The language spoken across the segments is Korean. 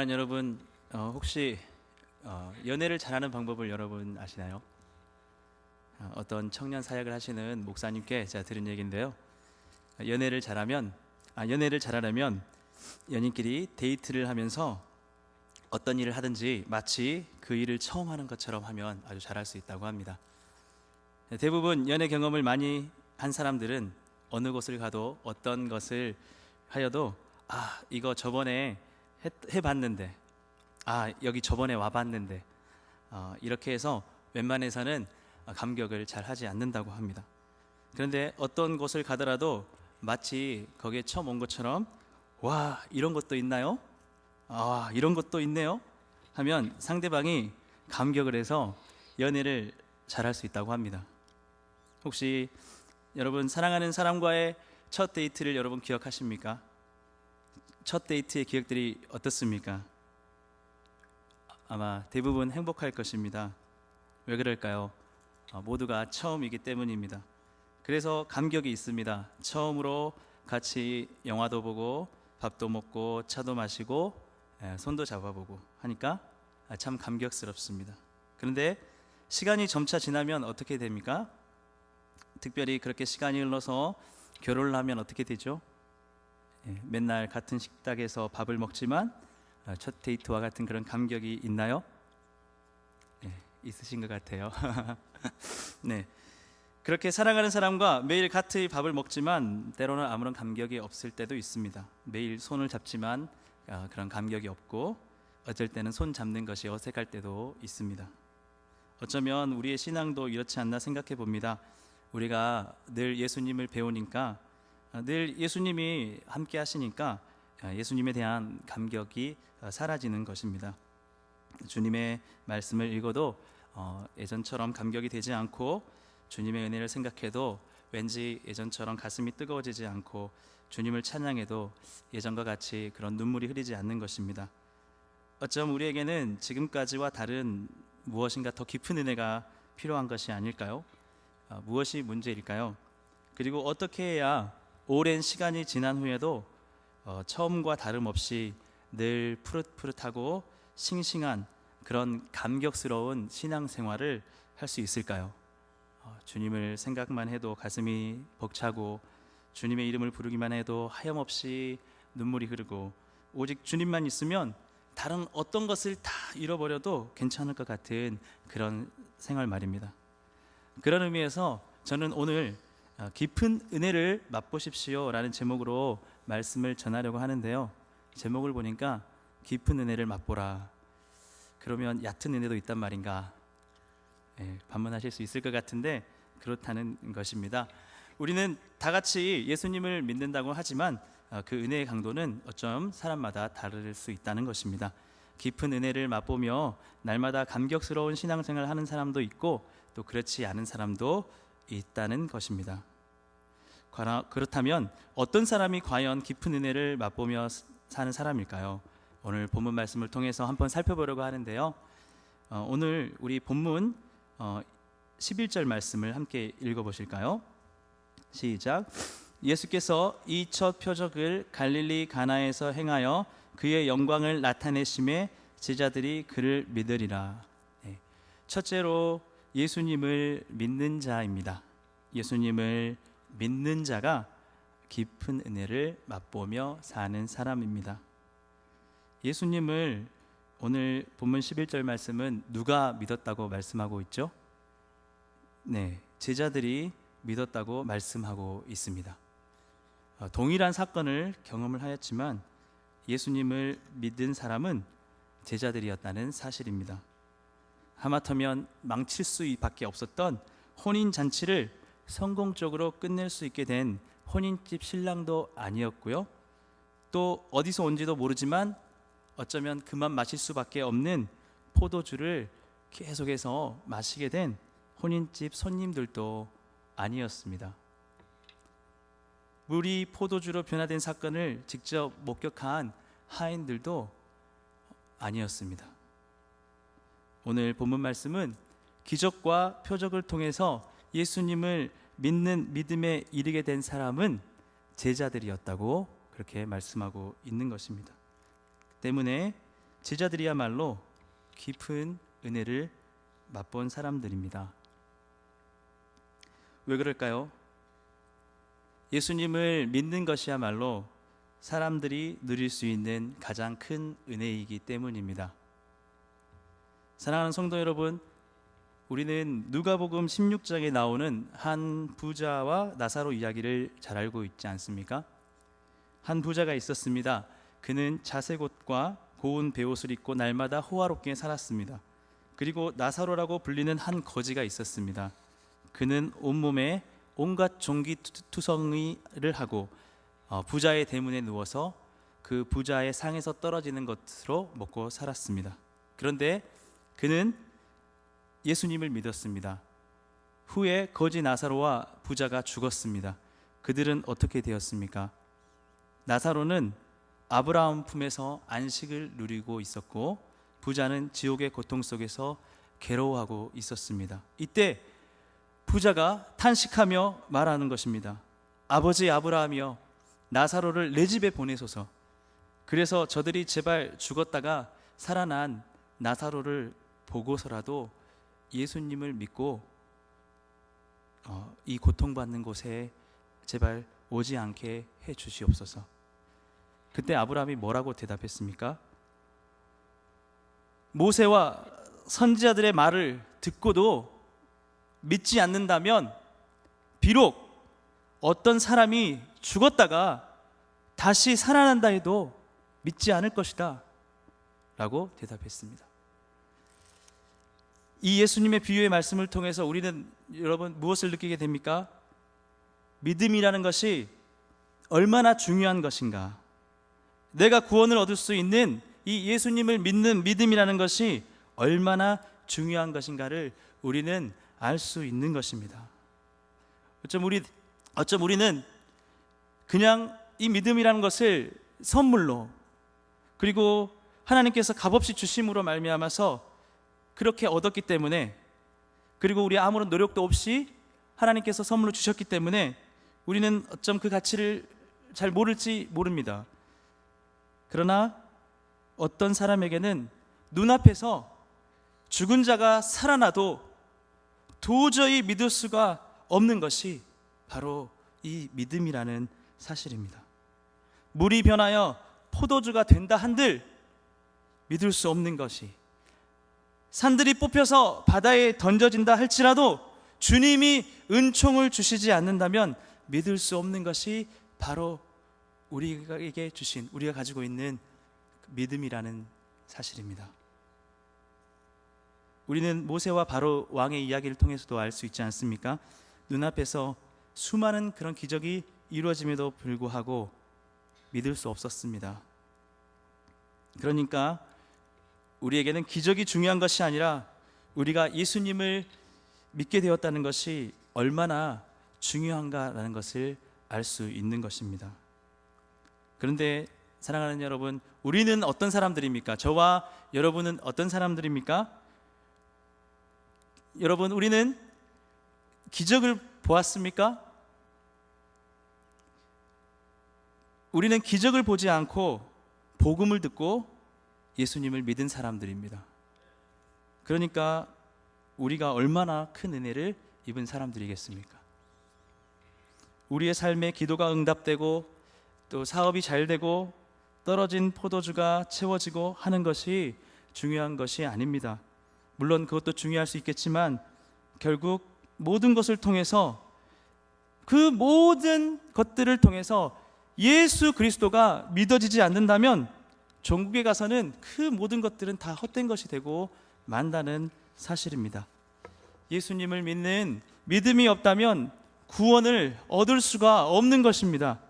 사랑하는 여러분, 혹시 연애를 잘하는 방법을 여러분 아시나요? 어떤 청년 사역을 하시는 목사님께 제가 들은 얘기인데요. 연애를 잘하려면 연인끼리 데이트를 하면서 어떤 일을 하든지 마치 그 일을 처음 하는 것처럼 하면 아주 잘할 수 있다고 합니다. 대부분 연애 경험을 많이 한 사람들은 어느 곳을 가도 어떤 것을 하여도 이거 저번에 해봤는데, 여기 저번에 와봤는데, 이렇게 해서 웬만해서는 감격을 잘 하지 않는다고 합니다. 그런데 어떤 곳을 가더라도 마치 거기에 처음 온 것처럼 와, 이런 것도 있나요? 이런 것도 있네요 하면 상대방이 감격을 해서 연애를 잘할 수 있다고 합니다. 혹시 여러분 사랑하는 사람과의 첫 데이트를 여러분 기억하십니까? 첫 데이트의 기억들이 어떻습니까? 아마 대부분 행복할 것입니다. 왜 그럴까요? 모두가 처음이기 때문입니다. 그래서 감격이 있습니다. 처음으로 같이 영화도 보고 밥도 먹고 차도 마시고 손도 잡아보고 하니까 참 감격스럽습니다. 그런데 시간이 점차 지나면 어떻게 됩니까? 특별히 그렇게 시간이 흘러서 결혼을 하면 어떻게 되죠? 맨날 같은 식탁에서 밥을 먹지만 첫 데이트와 같은 그런 감격이 있나요? 있으신 것 같아요. 네, 그렇게 사랑하는 사람과 매일 같이 밥을 먹지만 때로는 아무런 감격이 없을 때도 있습니다. 매일 손을 잡지만 그런 감격이 없고 어쩔 때는 손 잡는 것이 어색할 때도 있습니다. 어쩌면 우리의 신앙도 이렇지 않나 생각해 봅니다. 우리가 늘 예수님을 배우니까, 늘 예수님이 함께 하시니까 예수님에 대한 감격이 사라지는 것입니다. 주님의 말씀을 읽어도 예전처럼 감격이 되지 않고, 주님의 은혜를 생각해도 왠지 예전처럼 가슴이 뜨거워지지 않고, 주님을 찬양해도 예전과 같이 그런 눈물이 흐르지 않는 것입니다. 어쩜 우리에게는 지금까지와 다른 무엇인가 더 깊은 은혜가 필요한 것이 아닐까요? 무엇이 문제일까요? 그리고 어떻게 해야 오랜 시간이 지난 후에도 처음과 다름없이 늘 푸릇푸릇하고 싱싱한 그런 감격스러운 신앙생활을 할 수 있을까요? 주님을 생각만 해도 가슴이 벅차고, 주님의 이름을 부르기만 해도 하염없이 눈물이 흐르고, 오직 주님만 있으면 다른 어떤 것을 다 잃어버려도 괜찮을 것 같은 그런 생활 말입니다. 그런 의미에서 저는 오늘 깊은 은혜를 맛보십시오 라는 제목으로 말씀을 전하려고 하는데요. 제목을 보니까 깊은 은혜를 맛보라. 그러면 얕은 은혜도 있단 말인가? 반문하실 수 있을 것 같은데 그렇다는 것입니다. 우리는 다 같이 예수님을 믿는다고 하지만 그 은혜의 강도는 어쩜 사람마다 다를 수 있다는 것입니다. 깊은 은혜를 맛보며 날마다 감격스러운 신앙생활을 하는 사람도 있고, 또 그렇지 않은 사람도 있다는 것입니다. 그렇다면 어떤 사람이 과연 깊은 은혜를 맛보며 사는 사람일까요? 오늘 본문 말씀을 통해서 한번 살펴보려고 하는데요. 오늘 우리 본문 11절 말씀을 함께 읽어보실까요? 시작. 예수께서 이 첫 표적을 갈릴리 가나에서 행하여 그의 영광을 나타내심에 제자들이 그를 믿으리라. 첫째로 예수님을 믿는 자입니다. 예수님을 믿는 자가 깊은 은혜를 맛보며 사는 사람입니다. 예수님을 오늘 본문 11절 말씀은 누가 믿었다고 말씀하고 있죠? 제자들이 믿었다고 말씀하고 있습니다. 동일한 사건을 경험을 하였지만 예수님을 믿은 사람은 제자들이었다는 사실입니다. 하마터면 망칠 수밖에 없었던 혼인잔치를 성공적으로 끝낼 수 있게 된 혼인집 신랑도 아니었고요, 또 어디서 온지도 모르지만 어쩌면 그만 마실 수밖에 없는 포도주를 계속해서 마시게 된 혼인집 손님들도 아니었습니다. 물이 포도주로 변화된 사건을 직접 목격한 하인들도 아니었습니다. 오늘 본문 말씀은 기적과 표적을 통해서 예수님을 믿는 믿음에 이르게 된 사람은 제자들이었다고 그렇게 말씀하고 있는 것입니다. 때문에 제자들이야말로 깊은 은혜를 맛본 사람들입니다. 왜 그럴까요? 예수님을 믿는 것이야말로 사람들이 누릴 수 있는 가장 큰 은혜이기 때문입니다. 사랑하는 성도 여러분, 우리는 누가복음 16장에 나오는 한 부자와 나사로 이야기를 잘 알고 있지 않습니까? 한 부자가 있었습니다. 그는 자색 옷과 고운 베옷을 입고 날마다 호화롭게 살았습니다. 그리고 나사로라고 불리는 한 거지가 있었습니다. 그는 온몸에 온갖 종기투성이를 하고 부자의 대문에 누워서 그 부자의 상에서 떨어지는 것으로 먹고 살았습니다. 그런데 그는 예수님을 믿었습니다. 후에 거지 나사로와 부자가 죽었습니다. 그들은 어떻게 되었습니까? 나사로는 아브라함 품에서 안식을 누리고 있었고 부자는 지옥의 고통 속에서 괴로워하고 있었습니다. 이때 부자가 탄식하며 말하는 것입니다. 아버지 아브라함이여, 나사로를 내 집에 보내소서. 그래서 저들이 제발 죽었다가 살아난 나사로를 보고서라도 예수님을 믿고 이 고통받는 곳에 제발 오지 않게 해 주시옵소서. 그때 아브라함이 뭐라고 대답했습니까? 모세와 선지자들의 말을 듣고도 믿지 않는다면 비록 어떤 사람이 죽었다가 다시 살아난다 해도 믿지 않을 것이다 라고 대답했습니다. 이 예수님의 비유의 말씀을 통해서 우리는 여러분 무엇을 느끼게 됩니까? 믿음이라는 것이 얼마나 중요한 것인가, 내가 구원을 얻을 수 있는 이 예수님을 믿는 믿음이라는 것이 얼마나 중요한 것인가를 우리는 알 수 있는 것입니다. 어쩜 우리는 그냥 이 믿음이라는 것을 선물로, 그리고 하나님께서 값없이 주심으로 말미암아서 그렇게 얻었기 때문에, 그리고 우리 아무런 노력도 없이 하나님께서 선물로 주셨기 때문에 우리는 어쩜 그 가치를 잘 모를지 모릅니다. 그러나 어떤 사람에게는 눈앞에서 죽은 자가 살아나도 도저히 믿을 수가 없는 것이 바로 이 믿음이라는 사실입니다. 물이 변하여 포도주가 된다 한들 믿을 수 없는 것이, 산들이 뽑혀서 바다에 던져진다 할지라도 주님이 은총을 주시지 않는다면 믿을 수 없는 것이 바로 우리에게 주신, 우리가 가지고 있는 믿음이라는 사실입니다. 우리는 모세와 바로 왕의 이야기를 통해서도 알 수 있지 않습니까? 눈앞에서 수많은 그런 기적이 이루어짐에도 불구하고 믿을 수 없었습니다. 그러니까 우리에게는 기적이 중요한 것이 아니라 우리가 예수님을 믿게 되었다는 것이 얼마나 중요한가라는 것을 알 수 있는 것입니다. 그런데 사랑하는 여러분, 우리는 어떤 사람들입니까? 저와 여러분은 어떤 사람들입니까? 여러분, 우리는 기적을 보았습니까? 우리는 기적을 보지 않고 복음을 듣고 예수님을 믿은 사람들입니다. 그러니까 우리가 얼마나 큰 은혜를 입은 사람들이겠습니까? 우리의 삶에 기도가 응답되고 또 사업이 잘 되고 떨어진 포도주가 채워지고 하는 것이 중요한 것이 아닙니다. 물론 그것도 중요할 수 있겠지만 결국 모든 것을 통해서, 그 모든 것들을 통해서 예수 그리스도가 믿어지지 않는다면 전국에 가서는 그 모든 것들은 다 헛된 것이 되고 만다는 사실입니다. 예수님을 믿는 믿음이 없다면 구원을 얻을 수가 없는 것입니다.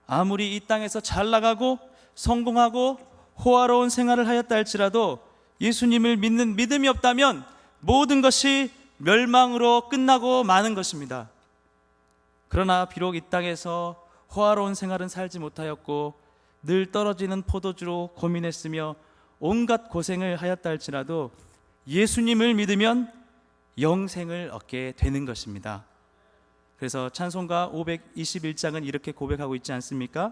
아무리 이 땅에서 잘 나가고 성공하고 호화로운 생활을 하였다 할지라도 예수님을 믿는 믿음이 없다면 모든 것이 멸망으로 끝나고 마는 것입니다. 그러나 비록 이 땅에서 호화로운 생활은 살지 못하였고 늘 떨어지는 포도주로 고민했으며 온갖 고생을 하였다 할지라도 예수님을 믿으면 영생을 얻게 되는 것입니다. 그래서 찬송가 521장은 이렇게 고백하고 있지 않습니까?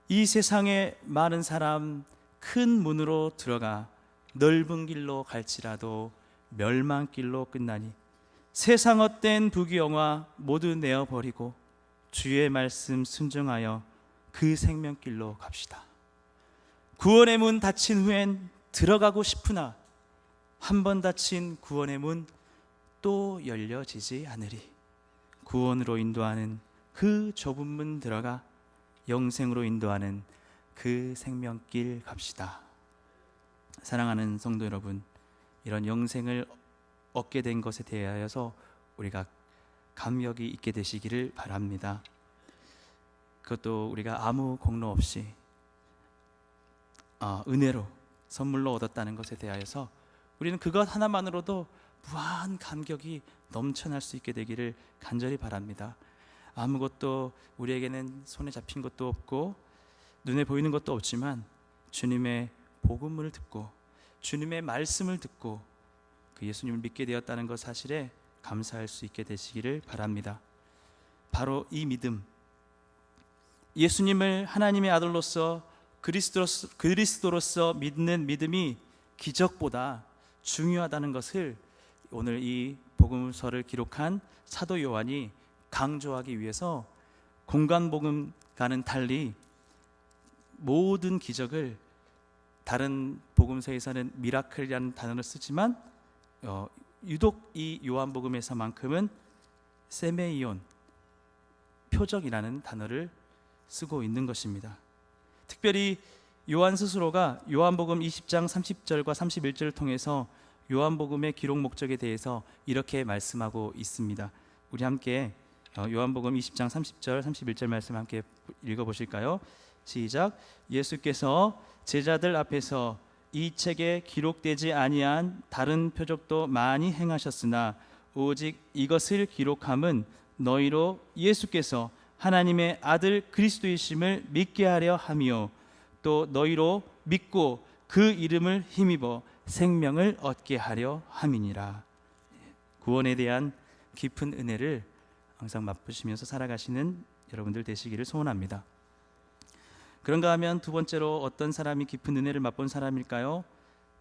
이 세상에 많은 사람 큰 문으로 들어가 넓은 길로 갈지라도 멸망길로 끝나니 세상 헛된 부귀영화 모두 내어버리고 주의 말씀 순종하여 그 생명길로 갑시다. 구원의 문 닫힌 후엔 들어가고 싶으나 한 번 닫힌 구원의 문 또 열려지지 않으리. 구원으로 인도하는 그 좁은 문 들어가 영생으로 인도하는 그 생명길 갑시다. 사랑하는 성도 여러분, 이런 영생을 얻게 된 것에 대하여서 우리가 감격이 있게 되시기를 바랍니다. 그것도 우리가 아무 공로 없이 은혜로 선물로 얻었다는 것에 대하여서 우리는 그것 하나만으로도 무한 감격이 넘쳐날 수 있게 되기를 간절히 바랍니다. 아무것도 우리에게는 손에 잡힌 것도 없고 눈에 보이는 것도 없지만 주님의 복음을 듣고 주님의 말씀을 듣고 그 예수님을 믿게 되었다는 것 사실에 감사할 수 있게 되시기를 바랍니다. 바로 이 믿음, 예수님을 하나님의 아들로서 그리스도로서 믿는 믿음이 기적보다 중요하다는 것을 오늘 이 복음서를 기록한 사도 요한이 강조하기 위해서 공관복음과는 달리 모든 기적을, 다른 복음서에서는 미라클이라는 단어를 쓰지만 유독 이 요한복음에서만큼은 세메이온, 표적이라는 단어를 쓰고 있는 것입니다. 특별히 요한 스스로가 요한복음 20장 30절과 31절을 통해서 요한복음의 기록 목적에 대해서 이렇게 말씀하고 있습니다. 우리 함께 요한복음 20장 30절 31절 말씀 함께 읽어보실까요? 시작. 예수께서 제자들 앞에서 이 책에 기록되지 아니한 다른 표적도 많이 행하셨으나 오직 이것을 기록함은 너희로 예수께서 하나님의 아들 그리스도이심을 믿게 하려 함이요 또 너희로 믿고 그 이름을 힘입어 생명을 얻게 하려 함이니라. 구원에 대한 깊은 은혜를 항상 맛보시면서 살아가시는 여러분들 되시기를 소원합니다. 그런가 하면 두 번째로 어떤 사람이 깊은 은혜를 맛본 사람일까요?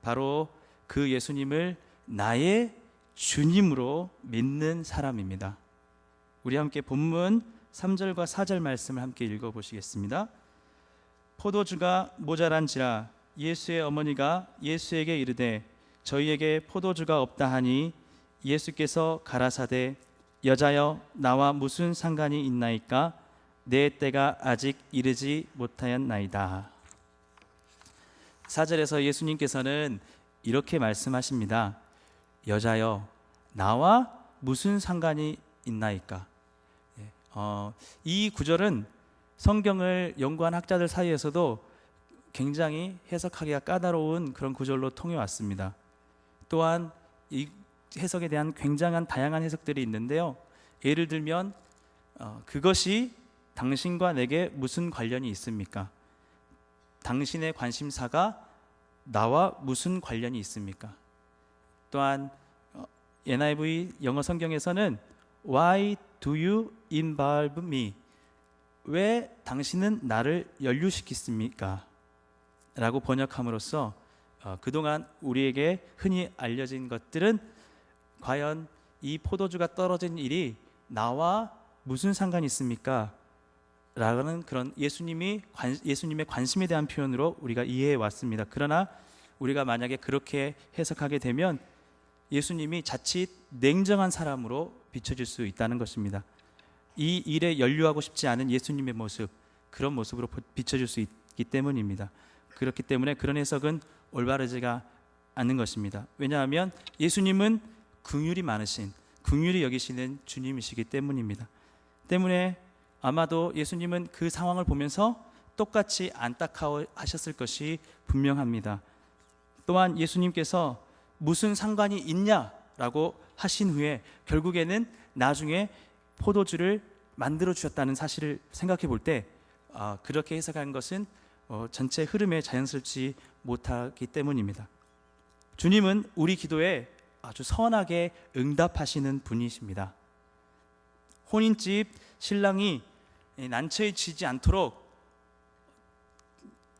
바로 그 예수님을 나의 주님으로 믿는 사람입니다. 우리 함께 본문 3절과 4절 말씀을 함께 읽어보시겠습니다. 포도주가 모자란지라 예수의 어머니가 예수에게 이르되 저희에게 포도주가 없다 하니 예수께서 가라사대 여자여 나와 무슨 상관이 있나이까 내 때가 아직 이르지 못하였나이다. 4절에서 예수님께서는 이렇게 말씀하십니다. 여자여 나와 무슨 상관이 있나이까. 이 구절은 성경을 연구한 학자들 사이에서도 굉장히 해석하기가 까다로운 그런 구절로 통해왔습니다. 또한 이 해석에 대한 굉장한 다양한 해석들이 있는데요. 예를 들면 그것이 당신과 내게 무슨 관련이 있습니까? 당신의 관심사가 나와 무슨 관련이 있습니까? 또한 NIV 영어 성경에서는 Why do you involve me? 왜 당신은 나를 연루시켰습니까? 라고 번역함으로써 그동안 우리에게 흔히 알려진 것들은 과연 이 포도주가 떨어진 일이 나와 무슨 상관이 있습니까? 라는 그런 예수님의 관심에 대한 표현으로 우리가 이해해 왔습니다. 그러나 우리가 만약에 그렇게 해석하게 되면 예수님이 자칫 냉정한 사람으로 비춰질 수 있다는 것입니다. 이 일에 연루하고 싶지 않은 예수님의 모습, 그런 모습으로 비춰질 수 있기 때문입니다. 그렇기 때문에 그런 해석은 올바르지가 않는 것입니다. 왜냐하면 예수님은 긍휼이 많으신, 긍휼히 여기시는 주님이시기 때문입니다. 때문에 아마도 예수님은 그 상황을 보면서 똑같이 안타까워하셨을 것이 분명합니다. 또한 예수님께서 무슨 상관이 있냐라고 하신 후에 결국에는 나중에 포도주를 만들어 주셨다는 사실을 생각해 볼 때 그렇게 해석한 것은 전체 흐름에 자연스럽지 못하기 때문입니다. 주님은 우리 기도에 아주 선하게 응답하시는 분이십니다. 혼인집 신랑이 난처해지지 않도록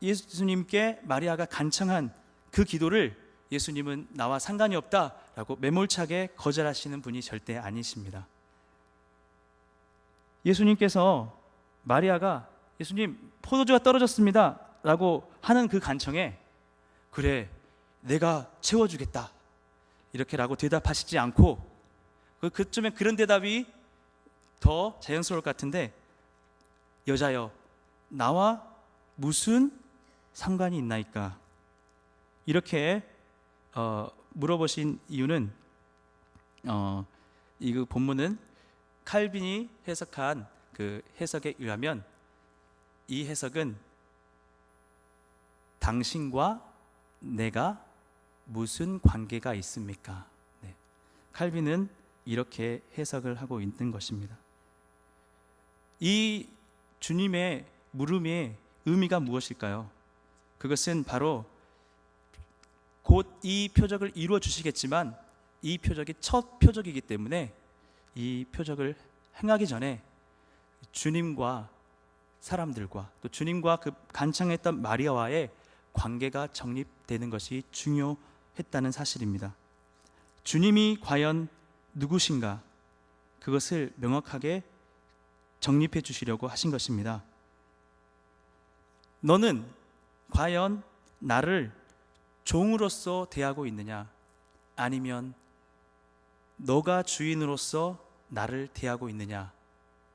예수님께 마리아가 간청한 그 기도를 예수님은 나와 상관이 없다라고 매몰차게 거절하시는 분이 절대 아니십니다. 예수님께서 마리아가 예수님 포도주가 떨어졌습니다 라고 하는 그 간청에 그래 내가 채워주겠다 이렇게라고 대답하시지 않고 그쯤에 그런 대답이 더 자연스러울 것 같은데 여자여 나와 무슨 상관이 있나이까 이렇게 물어보신 이유는 이 본문은 칼빈이 해석한 그 해석에 의하면 이 해석은 당신과 내가 무슨 관계가 있습니까? 네. 칼빈은 이렇게 해석을 하고 있는 것입니다. 이 주님의 물음의 의미가 무엇일까요? 그것은 바로 곧 이 표적을 이루어 주시겠지만 이 표적이 첫 표적이기 때문에 이 표적을 행하기 전에 주님과 사람들과 또 주님과 그 간청했던 마리아와의 관계가 정립되는 것이 중요했다는 사실입니다. 주님이 과연 누구신가? 그것을 명확하게 정립해 주시려고 하신 것입니다. 너는 과연 나를 종으로서 대하고 있느냐? 아니면 너가 주인으로서 나를 대하고 있느냐?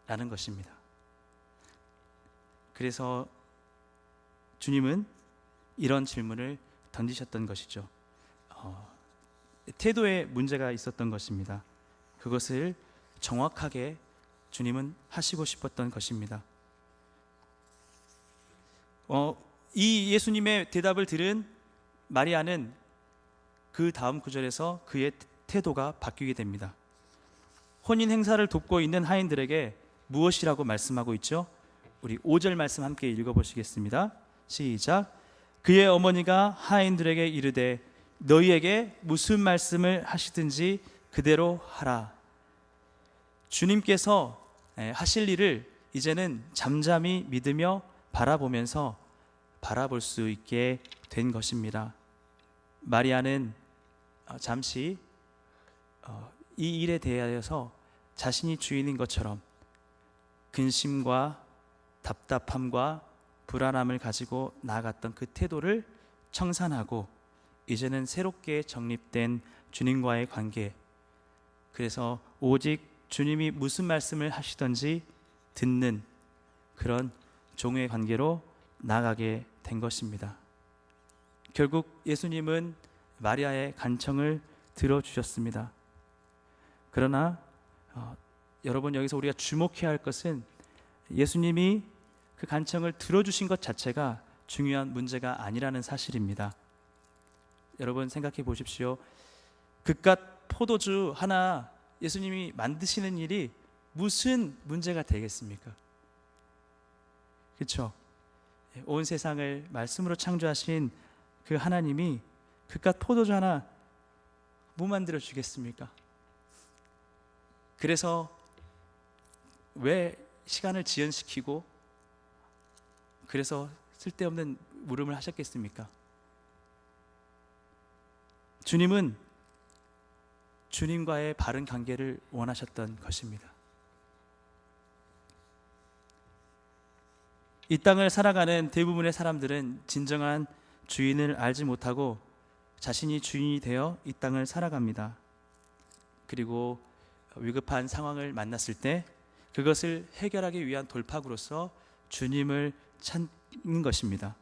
라는 것입니다. 그래서 주님은 이런 질문을 던지셨던 것이죠. 태도에 문제가 있었던 것입니다. 그것을 정확하게 주님은 하시고 싶었던 것입니다. 이 예수님의 대답을 들은 마리아는 그 다음 구절에서 그의 태도가 바뀌게 됩니다. 혼인 행사를 돕고 있는 하인들에게 무엇이라고 말씀하고 있죠? 우리 5절 말씀 함께 읽어보시겠습니다. 시작. 그의 어머니가 하인들에게 이르되 너희에게 무슨 말씀을 하시든지 그대로 하라. 주님께서 하실 일을 이제는 잠잠히 믿으며 바라보면서 바라볼 수 있게 된 것입니다. 마리아는 잠시 이 일에 대하여서 자신이 주인인 것처럼 근심과 답답함과 불안함을 가지고 나아갔던 그 태도를 청산하고 이제는 새롭게 정립된 주님과의 관계, 그래서 오직 주님이 무슨 말씀을 하시던지 듣는 그런 종의 관계로 나아가게 된 것입니다. 결국 예수님은 마리아의 간청을 들어주셨습니다. 그러나 여러분 여기서 우리가 주목해야 할 것은 예수님이 그 간청을 들어주신 것 자체가 중요한 문제가 아니라는 사실입니다. 여러분 생각해 보십시오. 그깟 포도주 하나 예수님이 만드시는 일이 무슨 문제가 되겠습니까? 그렇죠? 온 세상을 말씀으로 창조하신 그 하나님이 그깟 포도주 하나 뭐 만들어 주겠습니까? 그래서 왜 시간을 지연시키고 그래서 쓸데없는 물음을 하셨겠습니까? 주님은 주님과의 바른 관계를 원하셨던 것입니다. 이 땅을 살아가는 대부분의 사람들은 진정한 주인을 알지 못하고 자신이 주인이 되어 이 땅을 살아갑니다. 그리고 위급한 상황을 만났을 때 그것을 해결하기 위한 돌파구로서 주님을 찾는 것입니다.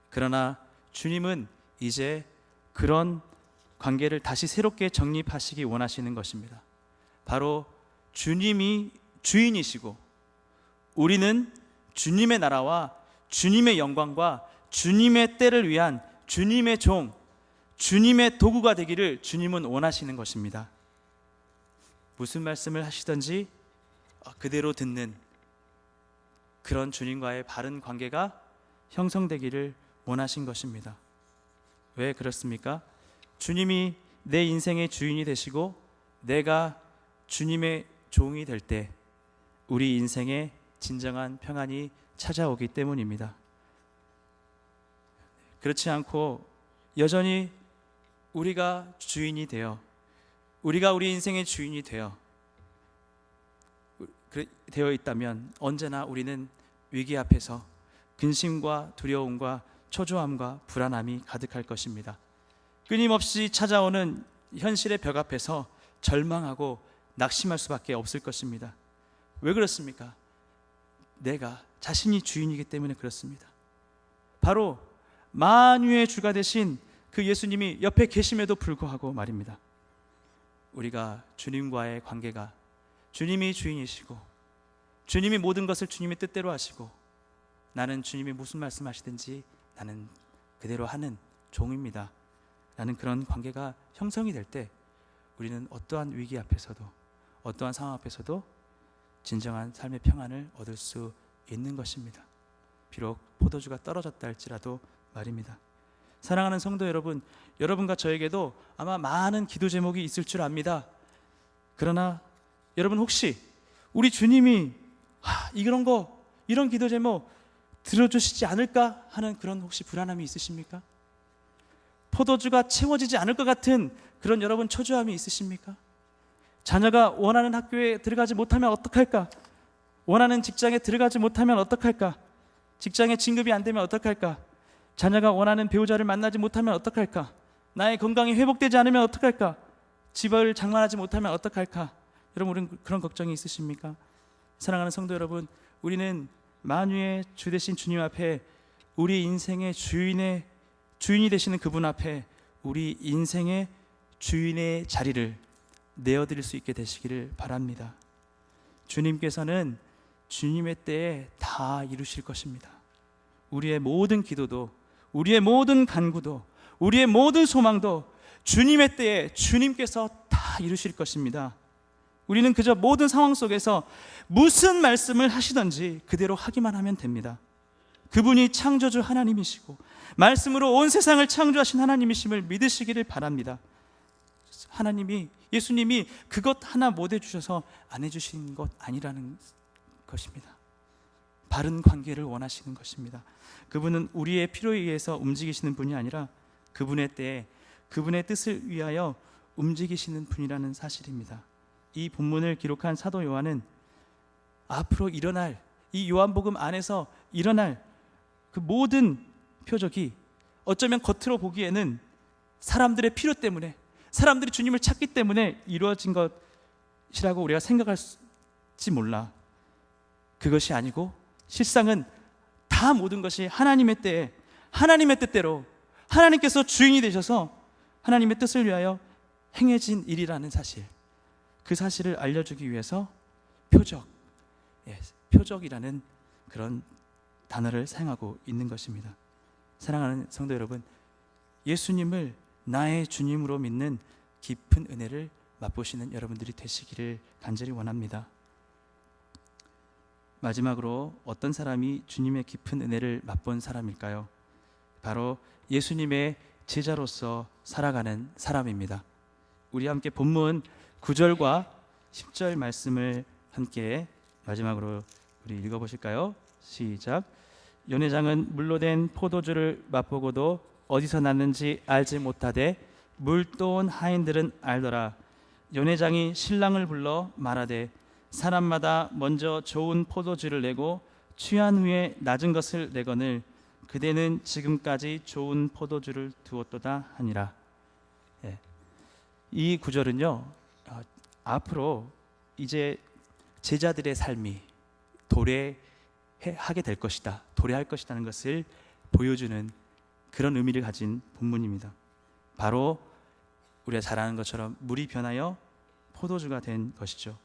그러나 주님은 이제 그런 관계를 다시 새롭게 정립하시기 원하시는 것입니다. 바로 주님이 주인이시고 우리는 주님의 나라와 주님의 영광과 주님의 때를 위한 주님의 종, 주님의 도구가 되기를 주님은 원하시는 것입니다. 무슨 말씀을 하시든지 그대로 듣는 그런 주님과의 바른 관계가 형성되기를 원하신 것입니다. 왜 그렇습니까? 주님이 내 인생의 주인이 되시고 내가 주님의 종이 될 때 우리 인생에 진정한 평안이 찾아오기 때문입니다. 그렇지 않고 여전히 우리가 주인이 되어, 우리가 우리 인생의 주인이 되어 있다면 언제나 우리는 위기 앞에서 근심과 두려움과 초조함과 불안함이 가득할 것입니다. 끊임없이 찾아오는 현실의 벽 앞에서 절망하고 낙심할 수밖에 없을 것입니다. 왜 그렇습니까? 내가 자신이 주인이기 때문에 그렇습니다. 바로 만유의 주가 되신 그 예수님이 옆에 계심에도 불구하고 말입니다. 우리가 주님과의 관계가, 주님이 주인이시고 주님이 모든 것을 주님의 뜻대로 하시고 나는 주님이 무슨 말씀하시든지 나는 그대로 하는 종입니다 라는 그런 관계가 형성이 될 때 우리는 어떠한 위기 앞에서도, 어떠한 상황 앞에서도 진정한 삶의 평안을 얻을 수 있는 것입니다. 비록 포도주가 떨어졌다 할지라도 말입니다. 사랑하는 성도 여러분, 여러분과 저에게도 아마 많은 기도 제목이 있을 줄 압니다. 그러나 여러분, 혹시 우리 주님이 이런 기도 제목 들어주시지 않을까 하는 그런 혹시 불안함이 있으십니까? 포도주가 채워지지 않을 것 같은 그런 여러분 초조함이 있으십니까? 자녀가 원하는 학교에 들어가지 못하면 어떡할까? 원하는 직장에 들어가지 못하면 어떡할까? 직장에 진급이 안 되면 어떡할까? 자녀가 원하는 배우자를 만나지 못하면 어떡할까? 나의 건강이 회복되지 않으면 어떡할까? 집을 장만하지 못하면 어떡할까? 여러분, 우리는 그런 걱정이 있으십니까? 사랑하는 성도 여러분, 우리는 만유의 주 되신 주님 앞에, 우리 인생의 주인이 되시는 그분 앞에 우리 인생의 주인의 자리를 내어드릴 수 있게 되시기를 바랍니다. 주님께서는 주님의 때에 다 이루실 것입니다. 우리의 모든 기도도, 우리의 모든 간구도, 우리의 모든 소망도 주님의 때에 주님께서 다 이루실 것입니다. 우리는 그저 모든 상황 속에서 무슨 말씀을 하시든지 그대로 하기만 하면 됩니다. 그분이 창조주 하나님이시고 말씀으로 온 세상을 창조하신 하나님이심을 믿으시기를 바랍니다. 예수님이 그것 하나 못 해주셔서 안 해주신 것 아니라는 것입니다. 바른 관계를 원하시는 것입니다. 그분은 우리의 필요에 의해서 움직이시는 분이 아니라 그분의 때에 그분의 뜻을 위하여 움직이시는 분이라는 사실입니다. 이 본문을 기록한 사도 요한은 앞으로 일어날, 이 요한복음 안에서 일어날 그 모든 표적이 어쩌면 겉으로 보기에는 사람들의 필요 때문에, 사람들이 주님을 찾기 때문에 이루어진 것이라고 우리가 생각할지 몰라. 그것이 아니고 실상은 다 모든 것이 하나님의 때에, 하나님의 뜻대로 하나님께서 주인이 되셔서 하나님의 뜻을 위하여 행해진 일이라는 사실, 그 사실을 알려주기 위해서 표적이라는 그런 단어를 사용하고 있는 것입니다. 사랑하는 성도 여러분, 예수님을 나의 주님으로 믿는 깊은 은혜를 맛보시는 여러분들이 되시기를 간절히 원합니다. 마지막으로 어떤 사람이 주님의 깊은 은혜를 맛본 사람일까요? 바로 예수님의 제자로서 살아가는 사람입니다. 우리 함께 본문 9절과 10절 말씀을 함께 마지막으로 우리 읽어보실까요? 시작. 연회장은 물로 된 포도주를 맛보고도 어디서 났는지 알지 못하되 물도온 하인들은 알더라. 연회장이 신랑을 불러 말하되 사람마다 먼저 좋은 포도주를 내고 취한 후에 낮은 것을 내거늘 그대는 지금까지 좋은 포도주를 두었도다 하니라. 이 구절은요, 앞으로 이제 제자들의 삶이 도래하게 될 것이다, 도래할 것이라는 것을 보여주는 그런 의미를 가진 본문입니다. 바로 우리가 잘 아는 것처럼 물이 변하여 포도주가 된 것이죠.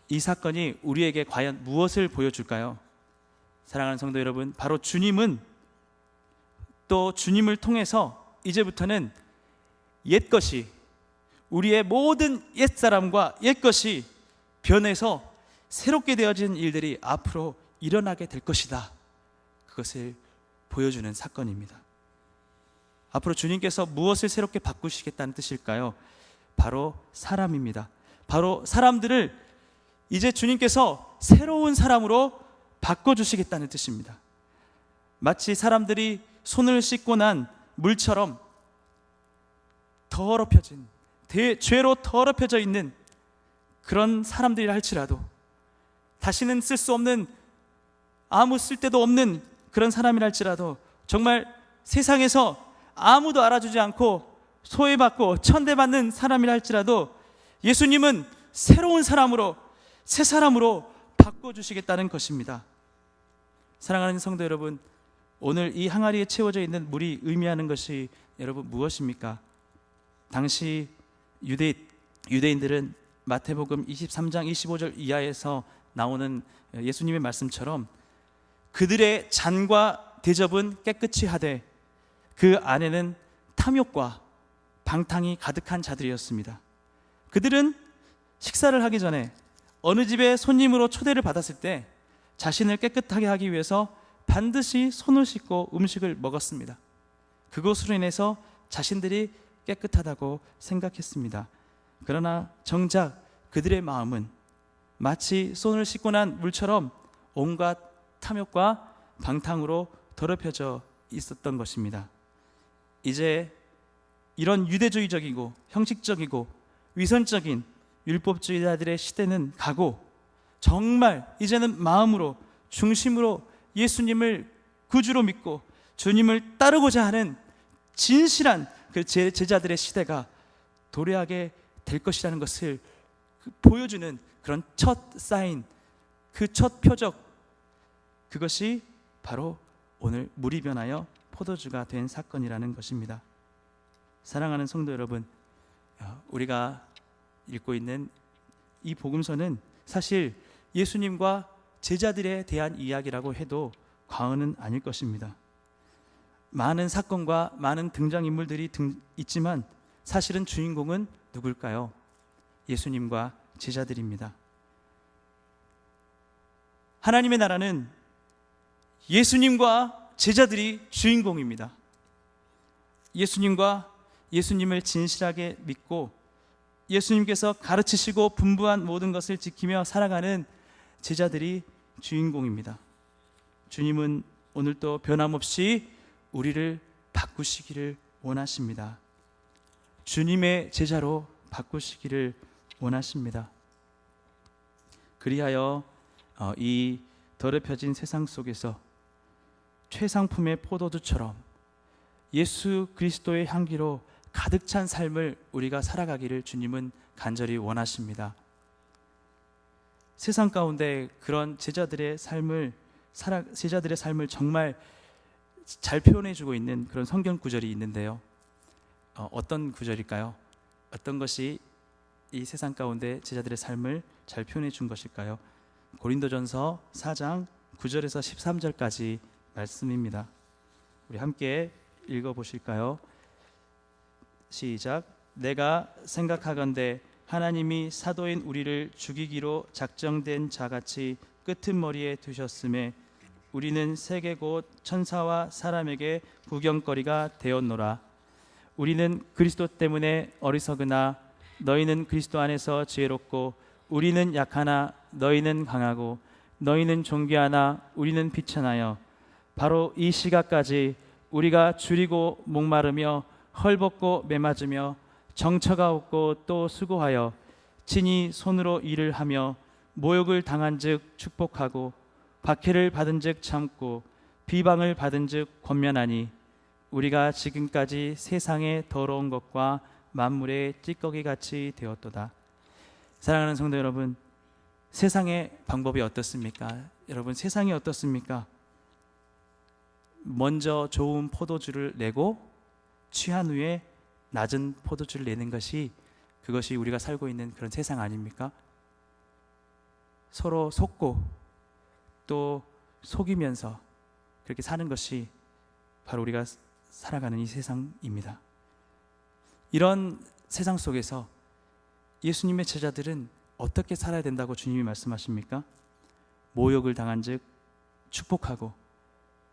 이 사건이 우리에게 과연 무엇을 보여줄까요? 사랑하는 성도 여러분, 바로 주님은 또 주님을 통해서 이제부터는 옛것이, 우리의 모든 옛사람과 옛것이 변해서 새롭게 되어진 일들이 앞으로 일어나게 될 것이다, 그것을 보여주는 사건입니다. 앞으로 주님께서 무엇을 새롭게 바꾸시겠다는 뜻일까요? 바로 사람입니다. 바로 사람들을 이제 주님께서 새로운 사람으로 바꿔주시겠다는 뜻입니다. 마치 사람들이 손을 씻고 난 물처럼 더럽혀진, 죄로 더럽혀져 있는 그런 사람들이라 할지라도, 다시는 쓸 수 없는, 아무 쓸데도 없는 그런 사람이라 할지라도, 정말 세상에서 아무도 알아주지 않고 소외받고 천대받는 사람이라 할지라도 예수님은 새로운 사람으로, 새 사람으로 바꿔주시겠다는 것입니다. 사랑하는 성도 여러분, 오늘 이 항아리에 채워져 있는 물이 의미하는 것이 여러분 무엇입니까? 당시 유대인들은 마태복음 23장 25절 이하에서 나오는 예수님의 말씀처럼 그들의 잔과 대접은 깨끗이 하되 그 안에는 탐욕과 방탕이 가득한 자들이었습니다. 그들은 식사를 하기 전에 어느 집에 손님으로 초대를 받았을 때 자신을 깨끗하게 하기 위해서 반드시 손을 씻고 음식을 먹었습니다. 그것으로 인해서 자신들이 깨끗하다고 생각했습니다. 그러나 정작 그들의 마음은 마치 손을 씻고 난 물처럼 온갖 탐욕과 방탕으로 더럽혀져 있었던 것입니다. 이제 이런 유대주의적이고 형식적이고 위선적인 율법주의자들의 시대는 가고, 정말 이제는 마음으로, 중심으로 예수님을 구주로 믿고 주님을 따르고자 하는 진실한 그 제자들의 시대가 도래하게 될 것이라는 것을 보여주는 그런 첫 사인, 그 첫 표적, 그것이 바로 오늘 물이 변하여 포도주가 된 사건이라는 것입니다. 사랑하는 성도 여러분, 우리가 읽고 있는 이 복음서는 사실 예수님과 제자들에 대한 이야기라고 해도 과언은 아닐 것입니다. 많은 사건과 많은 등장인물들이 있지만 사실은 주인공은 누굴까요? 예수님과 제자들입니다. 하나님의 나라는 예수님과 제자들이 주인공입니다. 예수님을 진실하게 믿고 예수님께서 가르치시고 분부한 모든 것을 지키며 살아가는 제자들이 주인공입니다. 주님은 오늘도 변함없이 우리를 바꾸시기를 원하십니다. 주님의 제자로 바꾸시기를 원하십니다. 그리하여 이 더럽혀진 세상 속에서 최상품의 포도주처럼 예수 그리스도의 향기로 가득 찬 삶을 우리가 살아가기를 주님은 간절히 원하십니다. 세상 가운데 그런 제자들의 삶을 정말 잘 표현해주고 있는 그런 성경 구절이 있는데요. 어떤 구절일까요? 어떤 것이 이 세상 가운데 제자들의 삶을 잘 표현해 준 것일까요? 고린도전서 4장 9절에서 13절까지 말씀입니다. 우리 함께 읽어보실까요? 시작. 내가 생각하건대 하나님이 사도인 우리를 죽이기로 작정된 자같이 끄트머리에 두셨음에 우리는 세계 곧 천사와 사람에게 구경거리가 되었노라. 우리는 그리스도 때문에 어리석으나 너희는 그리스도 안에서 지혜롭고, 우리는 약하나 너희는 강하고, 너희는 존귀하나 우리는 비천하여 바로 이 시각까지 우리가 줄이고 목마르며 헐벗고 매맞으며 정처가 없고 또 수고하여 친히 손으로 일을 하며 모욕을 당한즉 축복하고 박해를 받은즉 참고 비방을 받은즉 권면하니 우리가 지금까지 세상의 더러운 것과 만물의 찌꺼기같이 되었도다. 사랑하는 성도 여러분, 세상의 방법이 어떻습니까? 여러분, 세상이 어떻습니까? 먼저 좋은 포도주를 내고 취한 후에 낮은 포도주를 내는 것이, 그것이 우리가 살고 있는 그런 세상 아닙니까? 서로 속고 또 속이면서 그렇게 사는 것이 바로 우리가 살아가는 이 세상입니다. 이런 세상 속에서 예수님의 제자들은 어떻게 살아야 된다고 주님이 말씀하십니까? 모욕을 당한 즉 축복하고,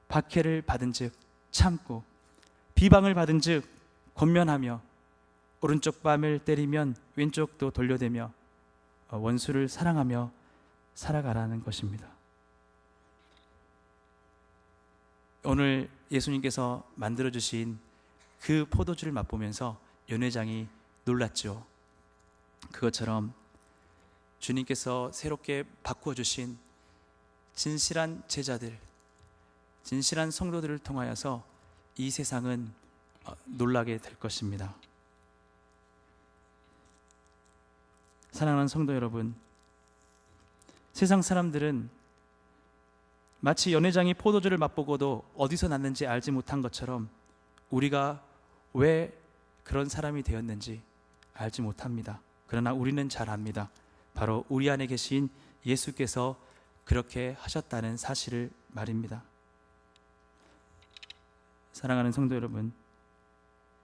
박해를 받은 즉 참고, 비방을 받은 즉 권면하며, 오른쪽 뺨을 때리면 왼쪽도 돌려대며 원수를 사랑하며 살아가라는 것입니다. 오늘 예수님께서 만들어 주신 그 포도주를 맛보면서 연회장이 놀랐죠. 그것처럼 주님께서 새롭게 바꾸어 주신 진실한 제자들, 진실한 성도들을 통하여서 이 세상은 놀라게 될 것입니다. 사랑하는 성도 여러분, 세상 사람들은 마치 연회장이 포도주를 맛보고도 어디서 났는지 알지 못한 것처럼 우리가 왜 그런 사람이 되었는지 알지 못합니다. 그러나 우리는 잘 압니다. 바로 우리 안에 계신 예수께서 그렇게 하셨다는 사실을 말입니다. 사랑하는 성도 여러분,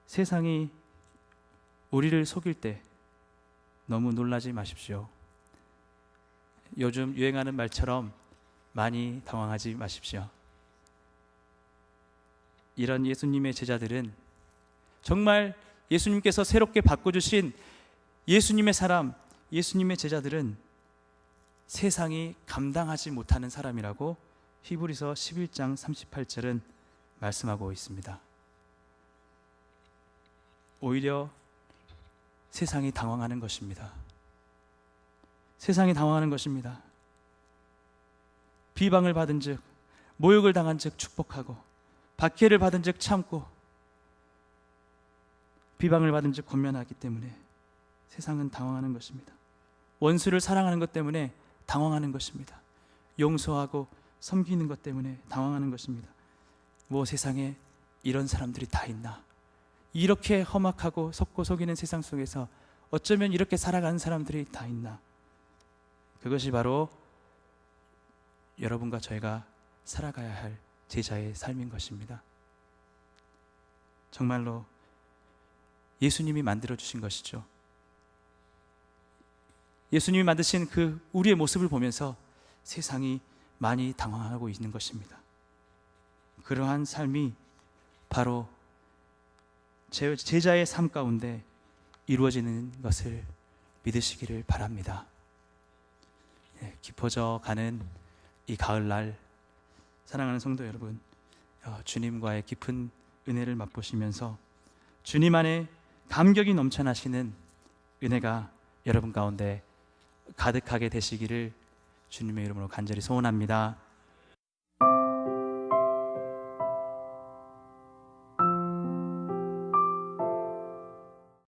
세상이 우리를 속일 때 너무 놀라지 마십시오. 요즘 유행하는 말처럼 많이 당황하지 마십시오. 이런 예수님의 제자들은 정말 예수님께서 새롭게 바꿔주신 예수님의 사람, 예수님의 제자들은 세상이 감당하지 못하는 사람이라고 히브리서 11장 38절은 말씀하고 있습니다. 오히려 세상이 당황하는 것입니다. 세상이 당황하는 것입니다. 비방을 받은 즉, 모욕을 당한 즉 축복하고, 박해를 받은 즉 참고, 비방을 받은 즉 권면하기 때문에 세상은 당황하는 것입니다. 원수를 사랑하는 것 때문에 당황하는 것입니다. 용서하고 섬기는 것 때문에 당황하는 것입니다. 뭐 세상에 이런 사람들이 다 있나? 이렇게 험악하고 속고 속이는 세상 속에서 어쩌면 이렇게 살아가는 사람들이 다 있나? 그것이 바로 여러분과 저희가 살아가야 할 제자의 삶인 것입니다. 정말로 예수님이 만들어주신 것이죠. 예수님이 만드신 그 우리의 모습을 보면서 세상이 많이 당황하고 있는 것입니다. 그러한 삶이 바로 제자의 삶 가운데 이루어지는 것을 믿으시기를 바랍니다. 깊어져 가는 이 가을날, 사랑하는 성도 여러분, 주님과의 깊은 은혜를 맛보시면서 주님 안에 감격이 넘쳐나시는 은혜가 여러분 가운데 가득하게 되시기를 주님의 이름으로 간절히 소원합니다.